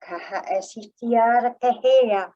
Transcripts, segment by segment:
kaha esitiara kehea.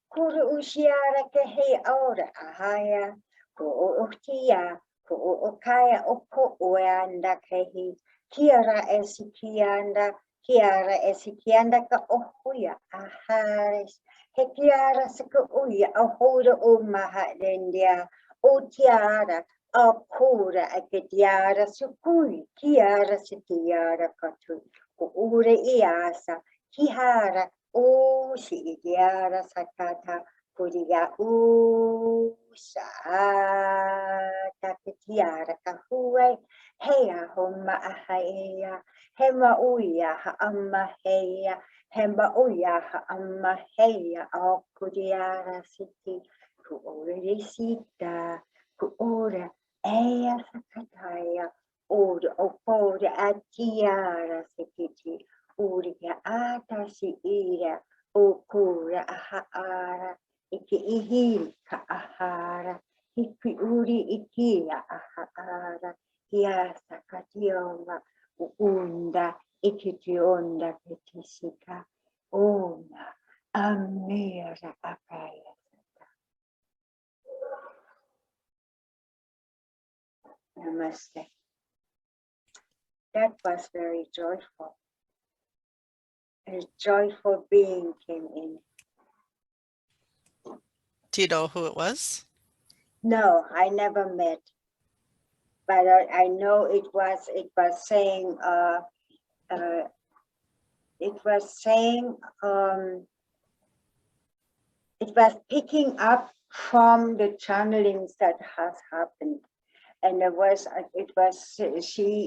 Kuru usiara kehe ora ahaya. Ko otia. Ko okaya oko oanda kehi. Kiara esikianda. Kiara esikianda ka ohuya. Ahares. He kiara saka uya. Ahoda o maha dendia. O tiara. Akura aketiara sukui. Kiara sitiara katu. Ko ure iasa. Kihara. O sigiara sakata. Kuriga usa taketiara kahuai heya homa ahaya hema uya ha amma heya hema uya ha amma heya o kuriara siti ku ore sita ku ora eya sakataya ora opora atiara siti uriga ata si ira okura ahara iki ihi ka ahara iki uri ikia ahara kiasa katioma uunda ikitionda ketisika ona amera akaya. Namaste. That was very joyful. A joyful being came in. Do you know who it was? No, I never met, but I know it was saying it was picking up from the channelings that has happened, and she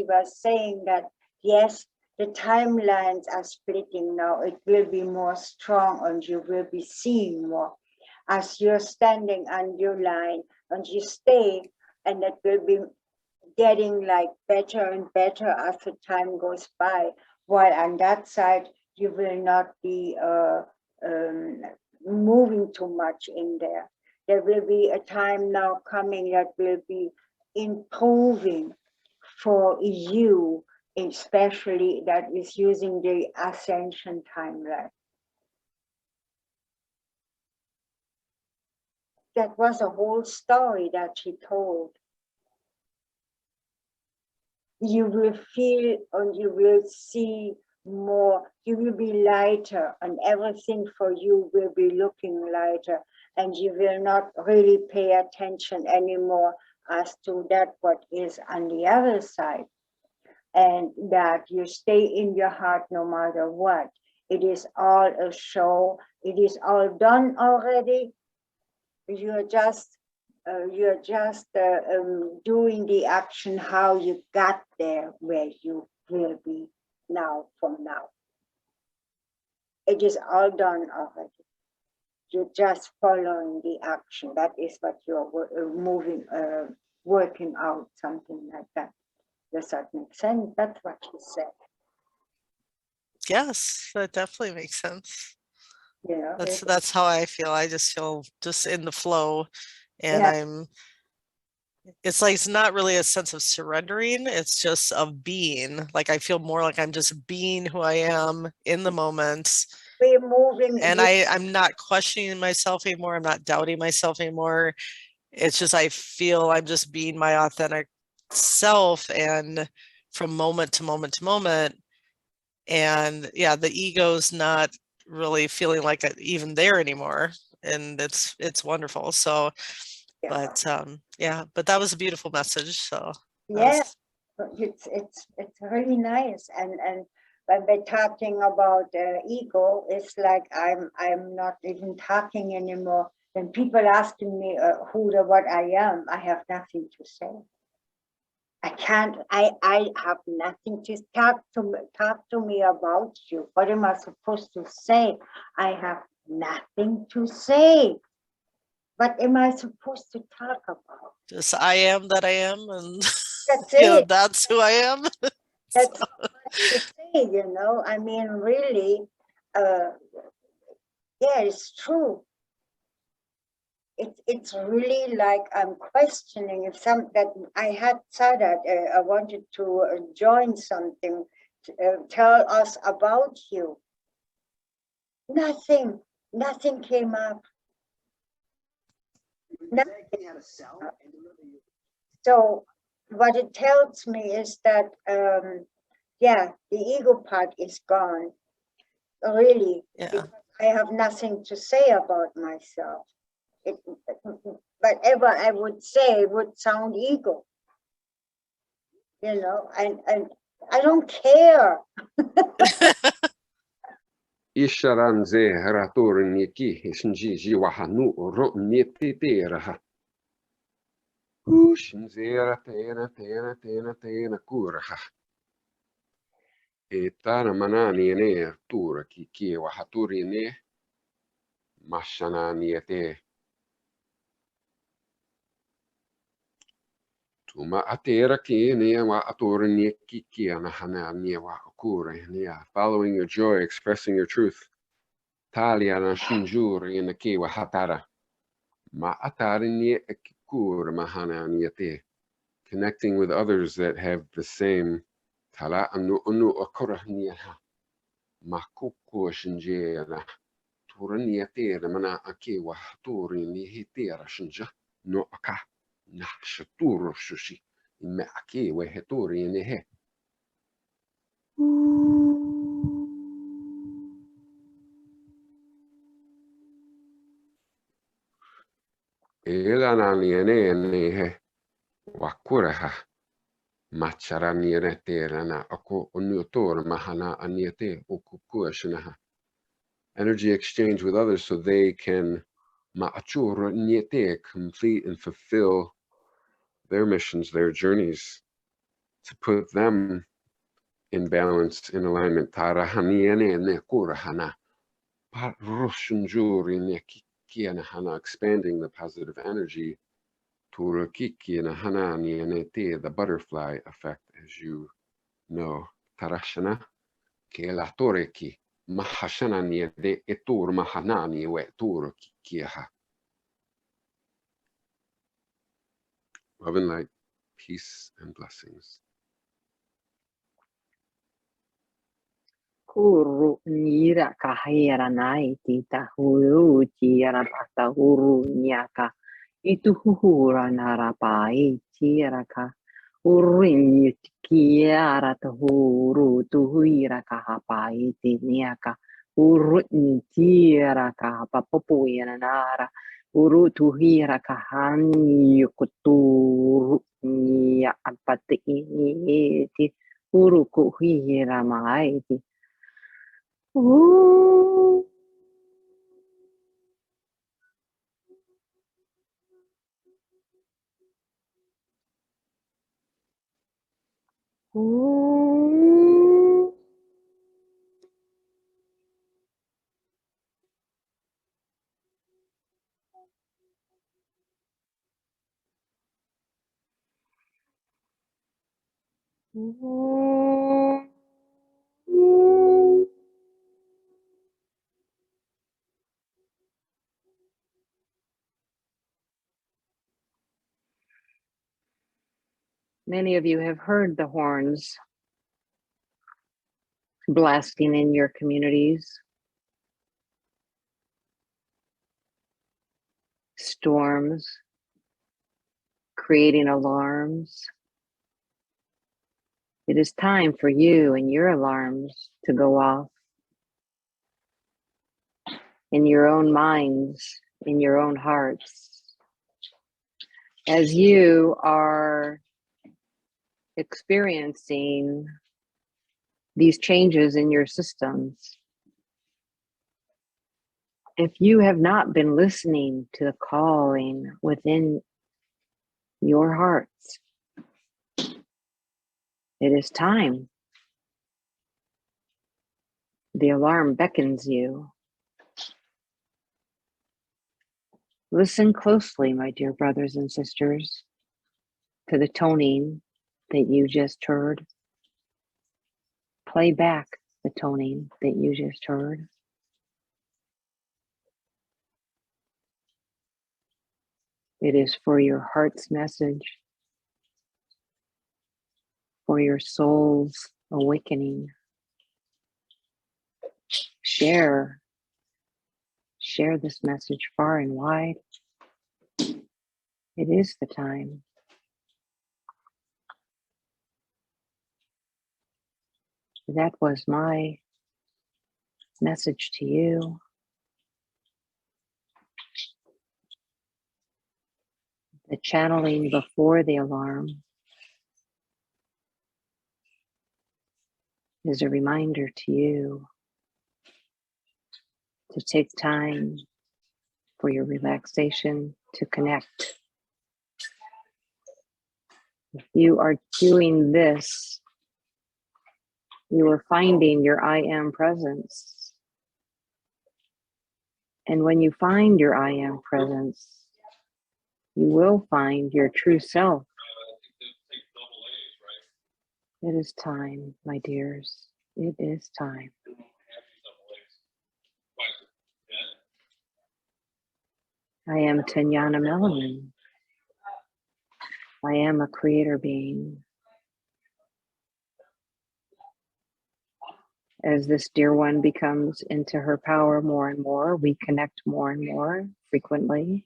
was saying that yes, the timelines are splitting now. It will be more strong, and you will be seeing more as you're standing on your line, and you stay, and it will be getting like better and better as the time goes by. While on that side, you will not be moving too much in there. There will be a time now coming that will be improving for you, especially that is using the ascension timeline. That was a whole story that she told. You will feel and you will see more, you will be lighter, and everything for you will be looking lighter, and you will not really pay attention anymore as to that what is on the other side, and that you stay in your heart no matter what. It is all a show, it is all done already. You're just doing the action how you got there where you will be now from now. It is all done already. You're just following the action. That is what you're working out, something like that. Does that make sense? That's what she said. Yes, that definitely makes sense. Yeah, that's how I feel. I just feel just in the flow, and yeah. it's like, it's not really a sense of surrendering, it's just of being. Like I feel more like I'm just being who I am in the moment. We're moving, and I'm not questioning myself anymore. I'm not doubting myself anymore. It's just, I feel I'm just being my authentic self, and from moment to moment to moment. And yeah, the ego's not really feeling like even there anymore, and it's wonderful. So yeah. But that was a beautiful message. So yeah, it's really nice. And when we're talking about ego, it's like I'm not even talking anymore. When people asking me what I am, I have nothing to say. I can't. I have nothing to talk to me about you. What am I supposed to say? I have nothing to say. What am I supposed to talk about? Just I am that I am, and that's it. That's who I am. That's what to say, I mean, really, yeah, it's true. It's really like I'm questioning if that I had said that I wanted to join something tell us about you. Nothing came up. Nothing. So what it tells me is that, yeah, the ego part is gone, really. Yeah. I have nothing to say about myself. Whatever I would say would sound ego, you know, and I don't care. Isharanze harator niki shinji wahanu ro nieteraha. Ushinzera tena kuraha. Etana manani ne tura ki wahaturi ne mashanani ete. Tuma atera ki ne wa ator ne ki anahana ne wa kure ne. Following your joy, expressing your truth. Talia na shinjuri in the ki wa hatara. Ma atari ne kur mahana niete. Connecting with others that have the same tala anu akura niha. Makuku shinjera. Turaniete mana ake wa turi ni hitera shinja. No aka. Na shaturo shushi. Me ake we heturi ni he. Ela na ni he. Wakuraha. Macharaniete rana ako unutor mahana aniete ukukuashinaha. Energy exchange with others so they can ma'achur niete complete and fulfill their missions, their journeys, to put them in balance, in alignment. Tarahaniene ne kurahana. Parushunjuri ne kikianahana, expanding the positive energy. Turukikianahana nienete, the butterfly effect, as you know. Tarashana ke la toreki. Mahashana niede etur mahanani we turukikiaha. Love and light, peace and blessings. Kuru nira kahera nai tita huru tiara pata huru nyaka itu hura narapai tiara ka urin kiara ta huru tu huira kahapai tiniaka urun tiara ka papopu yana nara uru tu hira kahani kuturu nia apati ini ti uru ku hira mai ti. Ooh. Ooh. Ooh. Many of you have heard the horns blasting in your communities, storms, creating alarms. It is time for you and your alarms to go off in your own minds, in your own hearts. As you are experiencing these changes in your systems, if you have not been listening to the calling within your hearts, it is time. The alarm beckons you. Listen closely, my dear brothers and sisters, to the toning that you just heard. Play back the toning that you just heard. It is for your heart's message, for your soul's awakening. Share this message far and wide. It is the time. That was my message to you. The channeling before the alarm is a reminder to you to take time for your relaxation to connect. If you are doing this, you are finding your I am presence. And when you find your I am presence, you will find your true self. It is time, my dears. It is time. I am Tenyana Mellamine. I am a creator being. As this dear one becomes into her power more and more, we connect more and more frequently.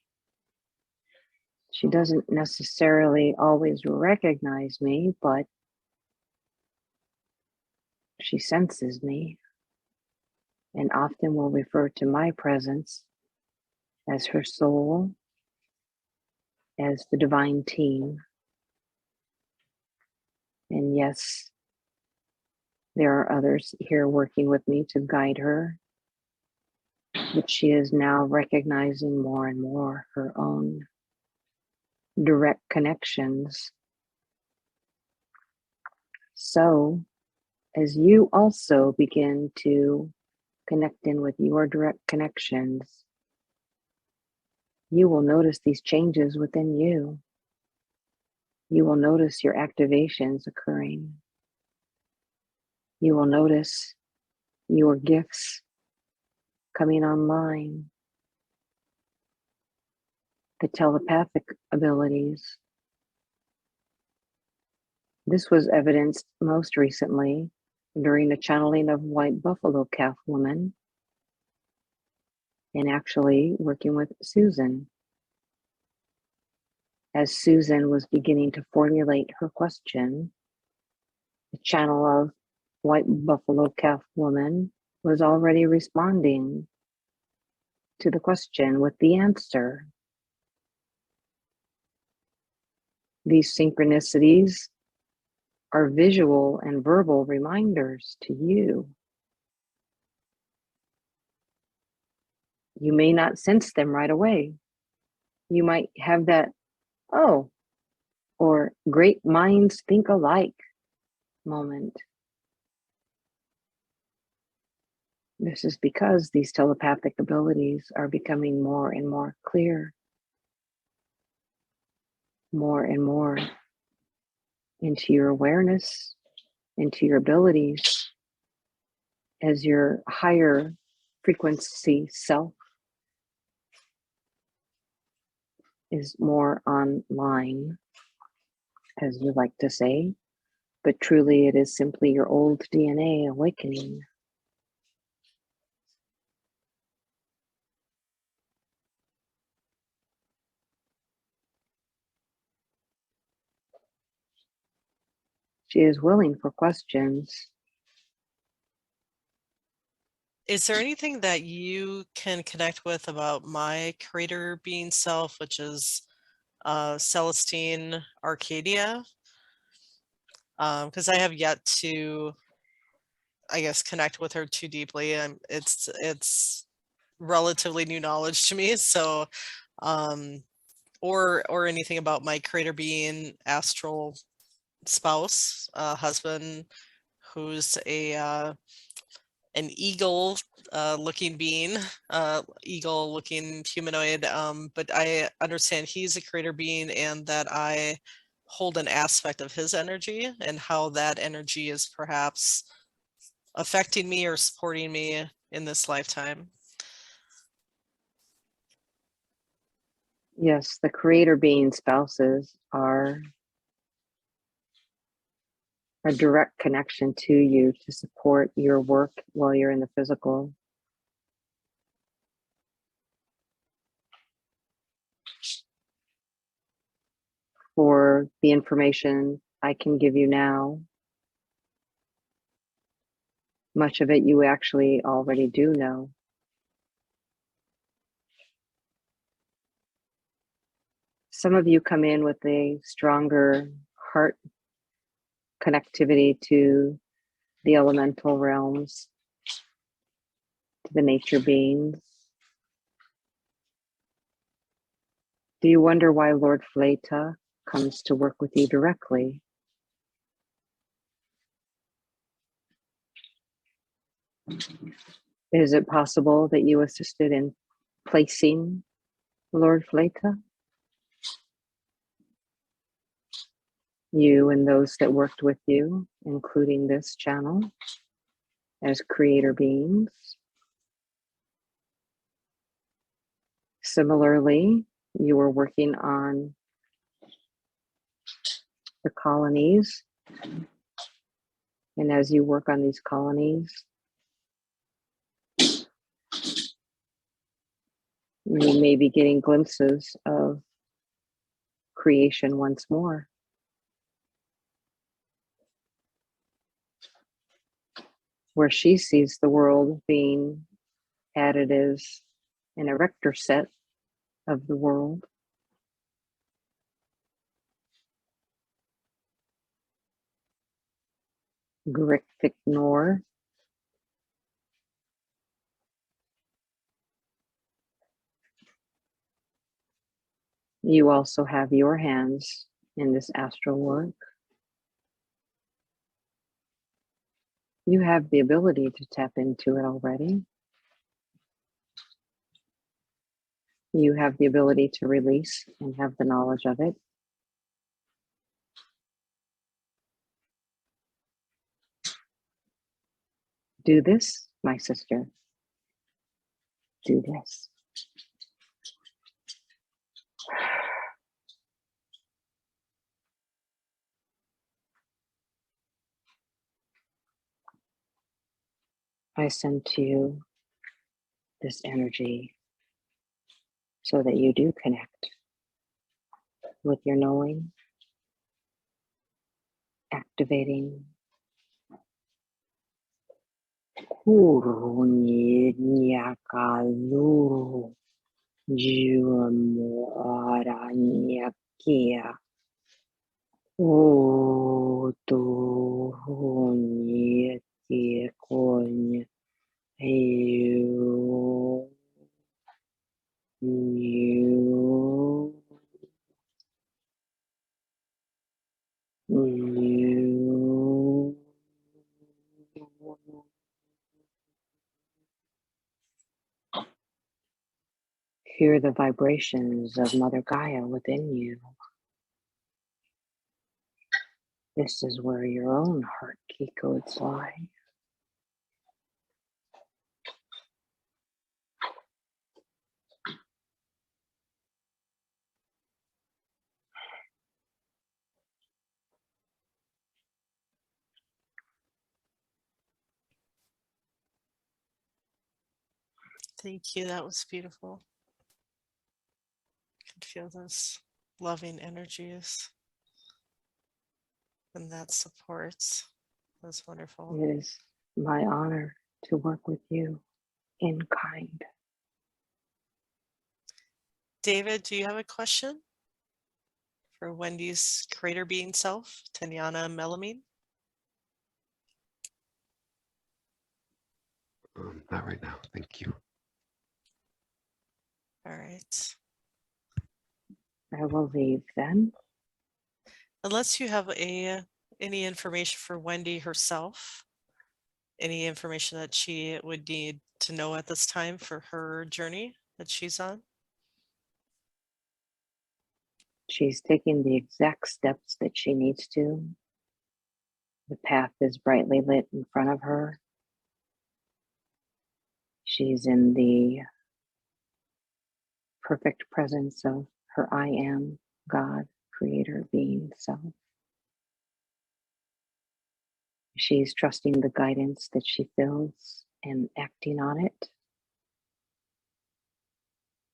She doesn't necessarily always recognize me, but she senses me and often will refer to my presence as her soul, as the divine team. And yes, there are others here working with me to guide her, but she is now recognizing more and more her own direct connections. So, as you also begin to connect in with your direct connections, you will notice these changes within you. You will notice your activations occurring. You will notice your gifts coming online, the telepathic abilities. This was evidenced most recently during the channeling of White Buffalo Calf Woman, and actually working with Susan. As Susan was beginning to formulate her question, the channel of White Buffalo Calf Woman was already responding to the question with the answer. These synchronicities are visual and verbal reminders to you. You may not sense them right away. You might have that, oh, or great minds think alike moment. This is because these telepathic abilities are becoming more and more clear, more and more into your awareness, into your abilities as your higher frequency self is more online, as you like to say, but truly it is simply your old DNA awakening. She is willing for questions. Is there anything that you can connect with about my creator being self, which is Celestine Arcadia? Because I have yet to, I guess, connect with her too deeply. It's relatively new knowledge to me. So, or anything about my creator being astral spouse, husband, who's an eagle looking being, eagle looking humanoid, but I understand he's a creator being and that I hold an aspect of his energy and how that energy is perhaps affecting me or supporting me in this lifetime. Yes, the creator being spouses are a direct connection to you to support your work while you're in the physical. For the information I can give you now, much of it you actually already do know. Some of you come in with a stronger heart connectivity to the elemental realms, to the nature beings. Do you wonder why Lord Fleta comes to work with you directly? Is it possible that you assisted in placing Lord Fleta? You and those that worked with you, including this channel, as creator beings. Similarly, you were working on the colonies. And as you work on these colonies, you may be getting glimpses of creation once more. Where she sees the world being added as an erector set of the world. Griffith Nor. You also have your hands in this astral work. You have the ability to tap into it already. You have the ability to release and have the knowledge of it. Do this, my sister. Do this. I send to you this energy so that you do connect with your knowing, activating. Hear the vibrations of Mother Gaia within you. This is where your own heart key codes lie. Thank you. That was beautiful. I can feel those loving energies and that supports. That's wonderful. It is my honor to work with you in kind. David, do you have a question for Wendy's creator being self, Tenyana Mellamine? Not right now. Thank you. All right. I will leave then. Unless you have any information for Wendy herself, any information that she would need to know at this time for her journey that she's on? She's taking the exact steps that she needs to. The path is brightly lit in front of her. She's in the perfect presence of her I am, God, creator, being, self. She's trusting the guidance that she feels and acting on it.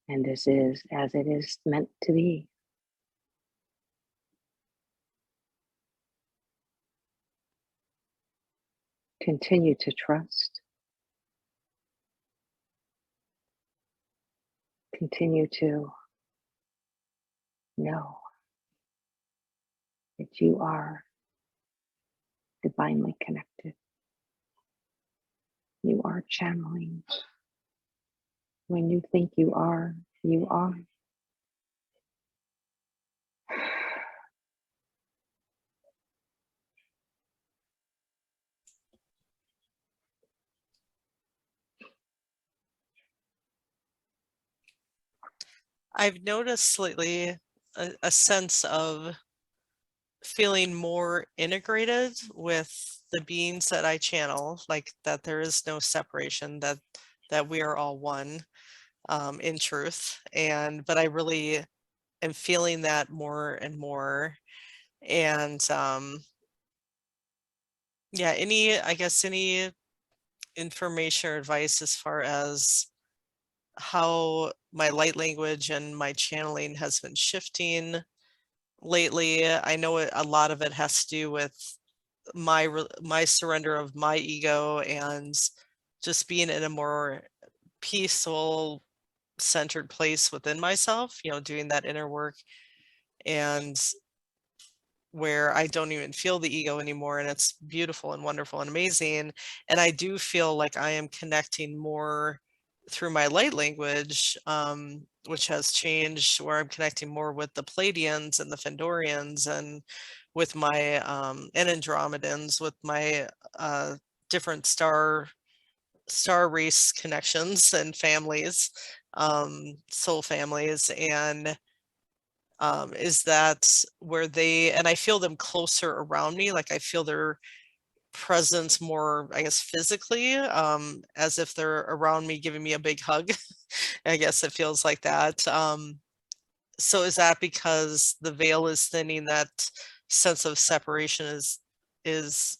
And this is as it is meant to be. Continue to trust. Continue to know that you are divinely connected. You are channeling. When you think you are, you are. I've noticed lately a sense of feeling more integrated with the beings that I channel, like that there is no separation, that we are all one in truth. But I really am feeling that more and more. And yeah, any information or advice as far as how my light language and my channeling has been shifting lately. I know a lot of it has to do with my surrender of my ego and just being in a more peaceful, centered place within myself, doing that inner work, and where I don't even feel the ego anymore, and it's beautiful and wonderful and amazing. And I do feel like I am connecting more through my light language, which has changed, where I'm connecting more with the Pleiadians and the Fendorians, and with my and Andromedans, with my different star race connections and families, soul families. And is that where and I feel them closer around me, like I feel their presence more, I guess, physically, as if they're around me giving me a big hug. I guess it feels like that. So is that because the veil is thinning, that sense of separation is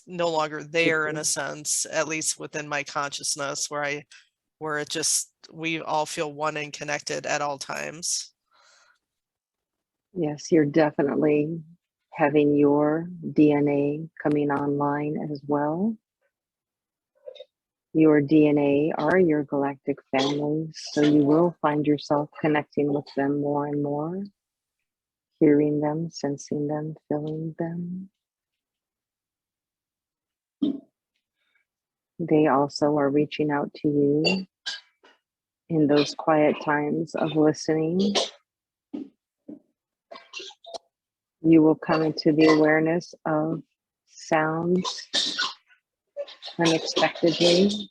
no longer there, in a sense, at least within my consciousness, where it just, we all feel one and connected at all times? Yes, you're definitely having your DNA coming online as well. Your DNA are your galactic families, so you will find yourself connecting with them more and more, hearing them, sensing them, feeling them. They also are reaching out to you in those quiet times of listening. You will come into the awareness of sounds unexpectedly.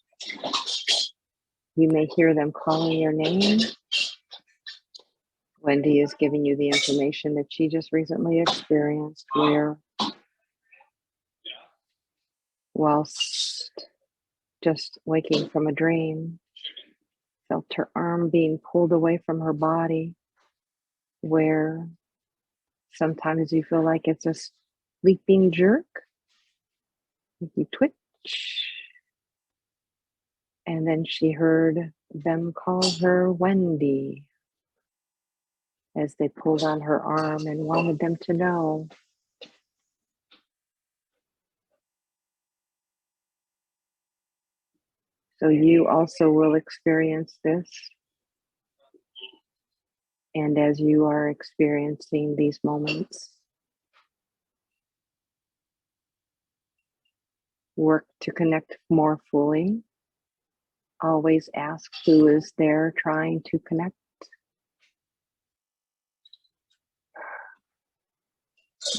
You may hear them calling your name. Wendy is giving you the information that she just recently experienced, where whilst just waking from a dream, felt her arm being pulled away from her body, where sometimes you feel like it's a sleeping jerk, like you twitch. And then she heard them call her Wendy as they pulled on her arm and wanted them to know. So you also will experience this. And as you are experiencing these moments, work to connect more fully. Always ask who is there trying to connect.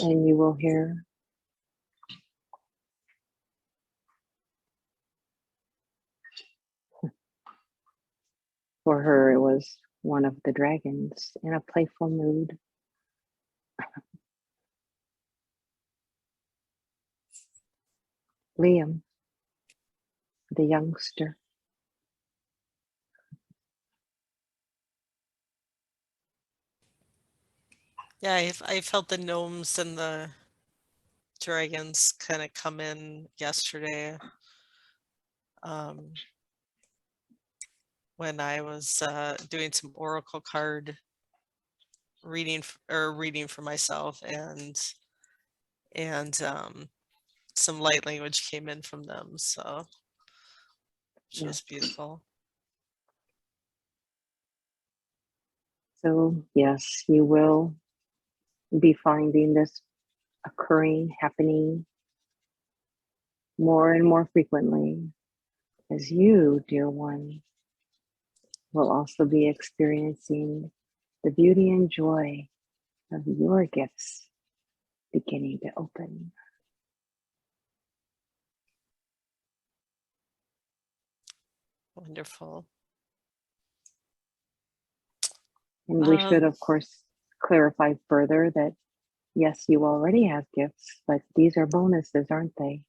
And you will hear. For her, it was one of the dragons in a playful mood. Liam, the youngster. Yeah, I felt the gnomes and the dragons kind of come in yesterday. When I was doing some oracle card reading for myself, and some light language came in from them, so which was beautiful. So yes, you will be finding this happening more and more frequently, as you, dear one, will also be experiencing the beauty and joy of your gifts beginning to open. Wonderful. And we should, of course, clarify further that yes, you already have gifts, but these are bonuses, aren't they?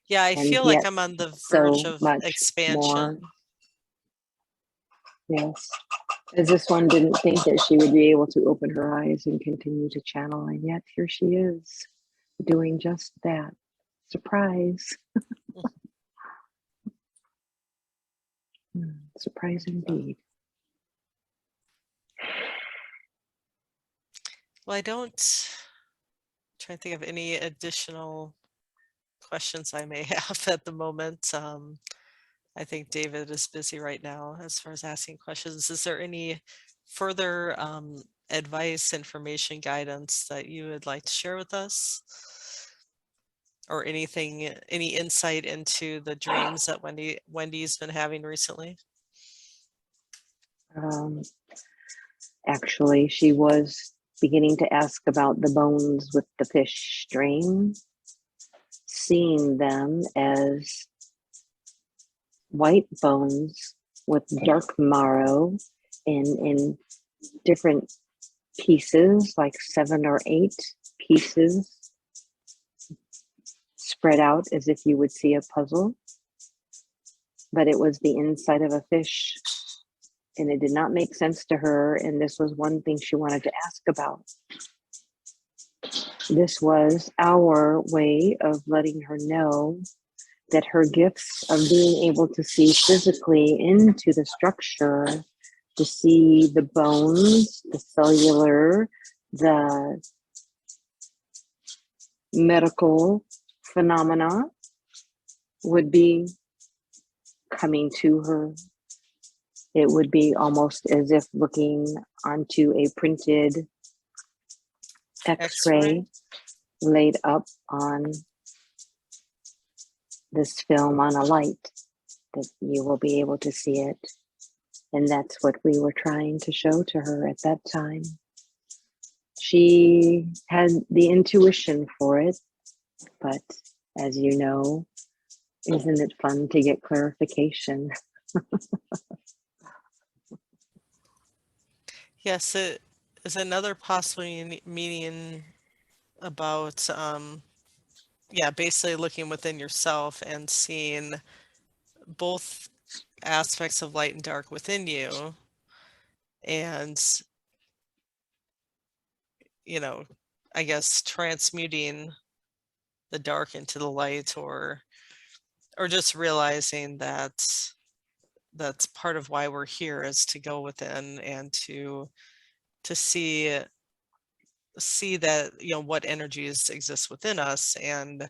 Yeah, I feel like I'm on the verge of expansion. More. Yes, as this one didn't think that she would be able to open her eyes and continue to channel, and yet here she is doing just that. Surprise. Surprise indeed. Well, try to think of any additional questions I may have at the moment. I think David is busy right now as far as asking questions. Is there any further advice, information, guidance that you would like to share with us? Or anything, any insight into the dreams that Wendy's been having recently? Actually, she was beginning to ask about the bones with the fish stream, seeing them as white bones with dark marrow in different pieces, like 7 or 8 pieces spread out as if you would see a puzzle. But it was the inside of a fish, and it did not make sense to her, and this was one thing she wanted to ask about. This was our way of letting her know that her gifts of being able to see physically into the structure, to see the bones, the cellular, the medical phenomena would be coming to her. It would be almost as if looking onto a printed X-ray laid up on this film on a light, that you will be able to see it. And that's what we were trying to show to her at that time. She had the intuition for it, but as you know, isn't it fun to get clarification? Yes, it is another possible meaning about basically looking within yourself and seeing both aspects of light and dark within you, and I guess transmuting the dark into the light, or just realizing that that's part of why we're here, is to go within and to see that what energies exist within us, and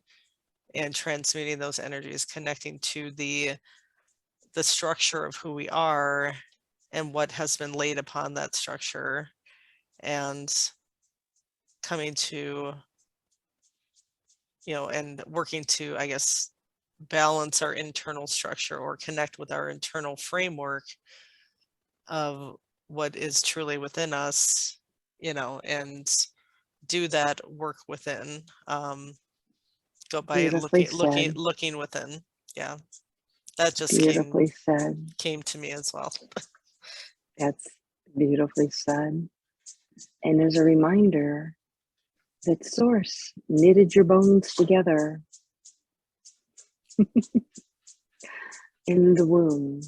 transmuting those energies, connecting to the structure of who we are and what has been laid upon that structure, and coming to and working to, I guess, balance our internal structure, or connect with our internal framework of what is truly within us, and do that work within, go by looking within. Yeah, that just beautifully said. Came to me as well. That's beautifully said. And as a reminder that Source knitted your bones together in the womb.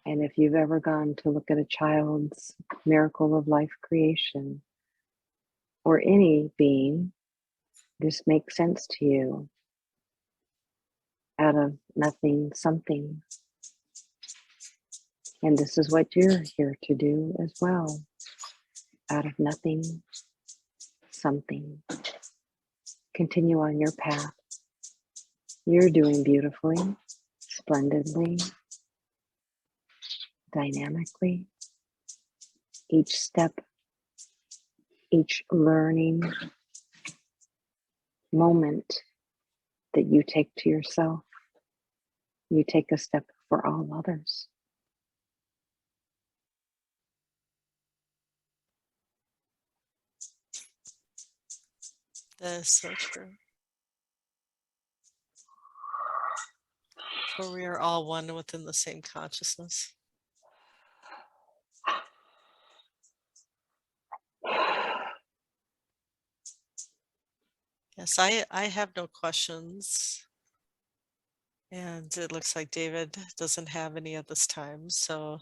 And if you've ever gone to look at a child's miracle of life creation, or any being, this makes sense to you. Out of nothing, something. And this is what you're here to do as well. Out of nothing, something. Continue on your path. You're doing beautifully, splendidly, dynamically. Each step, each learning moment that you take to yourself, you take a step for all others. That is so true. For we are all one within the same consciousness. Yes, I have no questions. And it looks like David doesn't have any at this time. So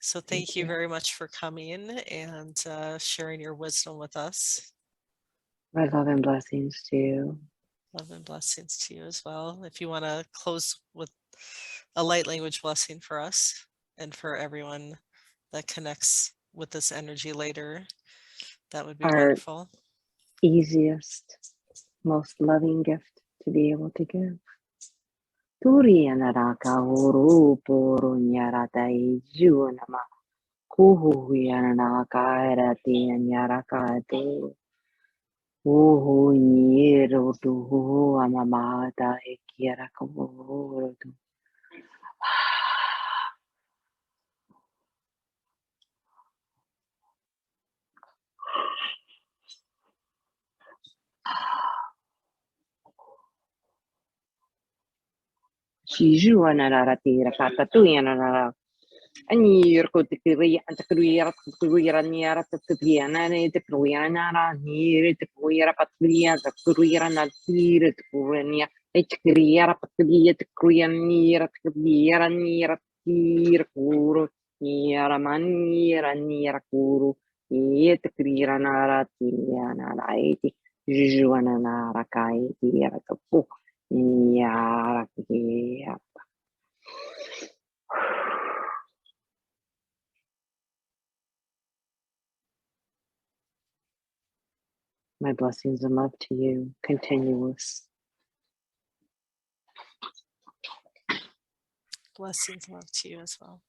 thank you very much for coming and sharing your wisdom with us. My love and blessings to you. Love and blessings to you as well. If you want to close with a light language blessing for us and for everyone that connects with this energy later, that would be Our wonderful. easiest, most loving gift to be able to give. Turiyanaraka uru puru nyarata ijunama kuhu yanaka erati nyaraka te uhu yiru tu amamata ekiraka uru tu. Shijuanarati rakata tuyanara. Anir kotikiri antakruira takruira niara takriana ne takruiana nir takruira patria takruira natir takrania takriira patria takruia nira takriira nira tir kuru nira manira nira kuru ye takriira nara tiana raiti juana nara kai tira kapu niara kia. My blessings and love to you, continuous. Blessings and love to you as well.